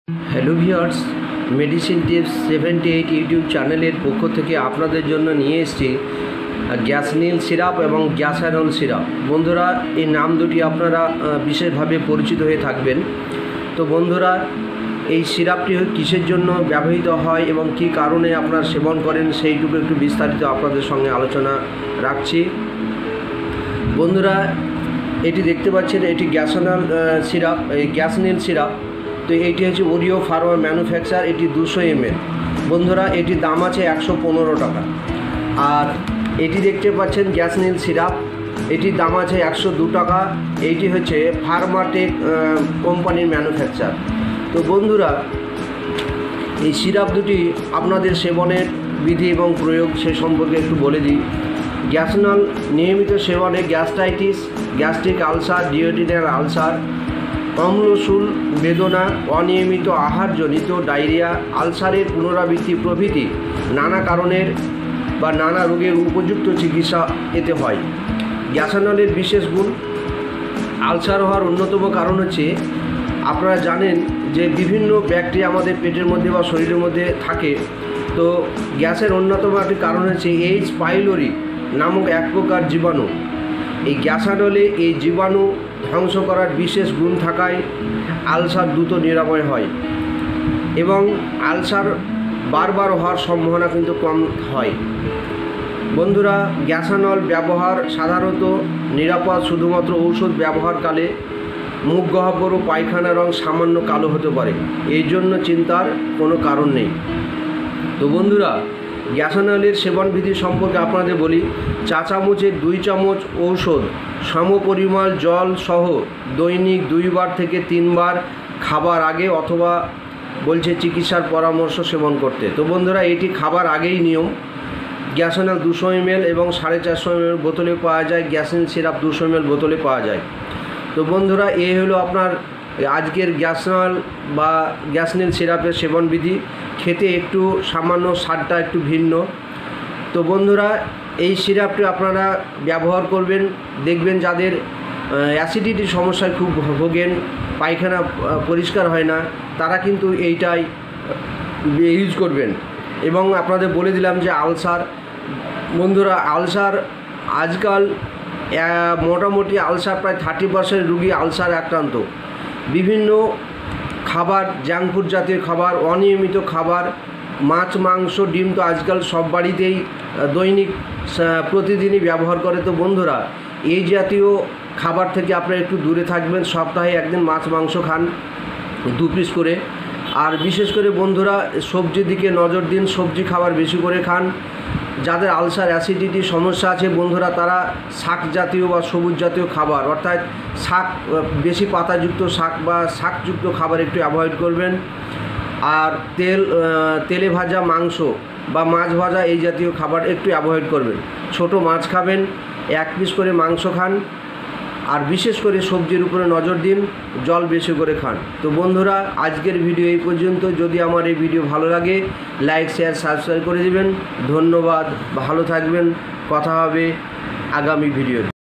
Hello viewers, medicine tips 78 YouTube চ্যানেলের পক্ষ থেকে আপনাদের জন্য নিয়ে এসেছি গ্যাসনিল সিরাপ এবং গ্যাসানল সিরাপ। বন্ধুরা, এই নাম দুটি আপনারা বিশেষভাবে পরিচিত হয়ে থাকবেন। তো বন্ধুরা, এই সিরাপটি কিসের জন্য ব্যবহৃত হয় এবং কী কারণে আপনারা সেবন করেন সেইটুকু একটু বিস্তারিত আপনাদের সঙ্গে আলোচনা রাখছি। বন্ধুরা, এটি দেখতে পাচ্ছেন, এটি গ্যাসানল সিরাপ, এই গ্যাসনিল সিরাপ। তো এইটি হচ্ছে ওরিও ফার্মা ম্যানুফ্যাকচার, এটি 200 ml। বন্ধুরা, এটির দাম আছে 115 টাকা। আর এটি দেখতে পাচ্ছেন গ্যাসনিল সিরাপ, এটির দাম আছে 102 টাকা। এইটি হচ্ছে ফার্মাটেক কোম্পানির ম্যানুফ্যাকচার। তো বন্ধুরা, এই সিরাপ দুটি আপনাদের সেবনের বিধি এবং প্রয়োগ সে সম্পর্কে একটু বলে দিই। গ্যাসনল নিয়মিত সেবনে gastritis, gastric ulcer, duodenal ulcer, অম্লশূল বেদনা, অনিয়মিত আহারজনিত ডায়রিয়া, আলসারের পুনরাবৃত্তি প্রভৃতি নানা কারণের বা নানা রোগের উপযুক্ত চিকিৎসা এতে হয়। গ্যাসানলের বিশেষ গুণ, আলসার হওয়ার অন্যতম কারণ হচ্ছে, আপনারা জানেন যে বিভিন্ন ব্যাকটেরিয়া আমাদের পেটের মধ্যে বা শরীরের মধ্যে থাকে। তো গ্যাসের অন্যতম একটি কারণ হচ্ছে এইচ পাইলোরি নামক এক প্রকার জীবাণু। এই গ্যাসানলে এই জীবাণু ধ্বংস করার বিশেষ গুণ থাকায় আলসার দ্রুত নিরাময় হয় এবং আলসার বারবার হওয়ার সম্ভাবনা কিন্তু কম হয়। বন্ধুরা, গ্যাসানল ব্যবহার সাধারণত নিরাপদ, শুধুমাত্র ঔষধ ব্যবহারকালে মুখ গহ্বর ও পায়খানা রং সামান্য কালো হতে পারে, এই জন্য চিন্তার কোনো কারণ নেই। তো বন্ধুরা, গ্যাসানলের সেবনবিধি সম্পর্কে আপনাদের বলি। চা চামচের 2 চামচ ঔষধ সমপরিমাণ জল সহ দৈনিক 2 বার থেকে 3 বার খাবার আগে অথবা বলছে চিকিৎসার পরামর্শ সেবন করতে। তো বন্ধুরা, এটি খাবার আগেই নিয়ম। গ্যাসানল 200 ml এবং 450 ml বোতলে পাওয়া যায়, গ্যাসনিল সিরাপ 200 ml বোতলে পাওয়া যায়। তো বন্ধুরা, এই হলো আপনার আজকের গ্যাসনল বা গ্যাসনিল সিরাপের সেবনবিধি। খেতে একটু সামান্য স্বাদটা একটু ভিন্ন। তো বন্ধুরা, এই সিরাপটি আপনারা ব্যবহার করবেন, দেখবেন যাদের অ্যাসিডিটির সমস্যায় খুব ভোগেন, পায়খানা পরিষ্কার হয় না, তারা কিন্তু এইটাই ইউজ করবেন। এবং আপনাদের বলে দিলাম যে আলসার, বন্ধুরা, আলসার আজকাল মোটামুটি আলসার প্রায় 30% রুগী আলসার আক্রান্ত। বিভিন্ন খাবার, জাঙ্ক ফুড জাতীয় খাবার, অনিয়মিত খাবার, মাছ, মাংস, ডিম তো আজকাল সব বাড়িতেই দৈনিক প্রতিদিনই ব্যবহার করে। তো বন্ধুরা, এই জাতীয় খাবার থেকে আপনারা একটু দূরে থাকবেন। সপ্তাহে একদিন মাছ মাংস খান 2 পিস করে। আর বিশেষ করে বন্ধুরা, সবজির দিকে নজর দিন, সবজি খাবার বেশি করে খান। যাদের আলসার অ্যাসিডিটির সমস্যা আছে বন্ধুরা, তারা শাক জাতীয় বা সবুজ জাতীয় খাবার, অর্থাৎ শাক, বেশি পাতাযুক্ত শাক বা শাকযুক্ত খাবার একটু অ্যাভয়েড করবেন। আর তেলে ভাজা মাংস বা মাছ ভাজা এই জাতীয় খাবার একটু অ্যাভয়েড করবেন। ছোট মাছ খাবেন, 1 পিস করে মাংস খান। আর বিশেষ করে সবজির উপরে নজর দিন, জল বেশি করে খান। তো বন্ধুরা, আজকের ভিডিও এই পর্যন্ত। যদি আমার এই ভিডিও ভালো লাগে, লাইক, শেয়ার, সাবস্ক্রাইব করে দিবেন। ধন্যবাদ, ভালো থাকবেন। কথা হবে আগামী ভিডিও।